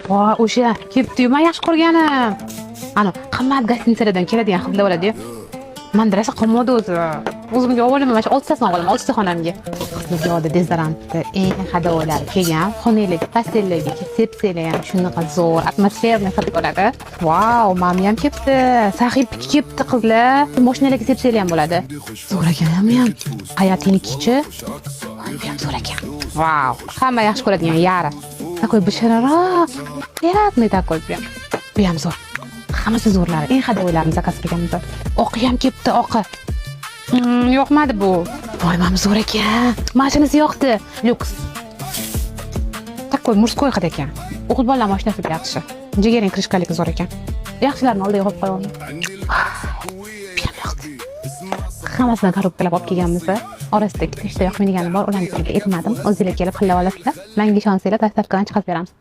voy o'sha kelibdi-yu, men yaxshi ko'rganim. Ana qimmat gastinisalardan keladigan xizlar bo'ladi-yu. Men darasa qolmadi o'zi. O'zimga olaman, mana shu 6 tasini olaman, 6 ta xonamga. Xizlarga dezodorantni eng hadolar kelgan, xonalik, pastellarga sepsilar ham shunaqa zo'r, atmosferni hid bo'ladi. Vau, mami ham kelibdi, sahib kelibdi qizlar. Mashinalarga sepsilar ham bo'ladi. Zo'r ekan ham. Hayotinikichi. Ham zo'r ekan. Vau, hamma yaxshi ko'radigan yari. Такой бешараroq. Приятный такой прям. Bu ham zo'r. Hammasi zo'rlari. Eng hadolarni zakaz qilganmiz. Oqi ham kelibdi, oqi. Yoqmadi bu. Voy, mana zo'r ekan. Mashinasi yoqdi. Lyuks. Такой мужской hid ekan. O'g'il bolalar mashinasi yaxshi. Jigaring krishkaligi zo'r ekan. Yaxshilarni oldiga qo'yib qo'yaman. Hammasini korobkalar olib kelganmiz. Orasida ikkita yoqmaydigani bor, ularni ermadim. O'zingizlar kelib qilib olasizlar. Menga ishonsanglar, dastlabkidan chiqarib beramiz.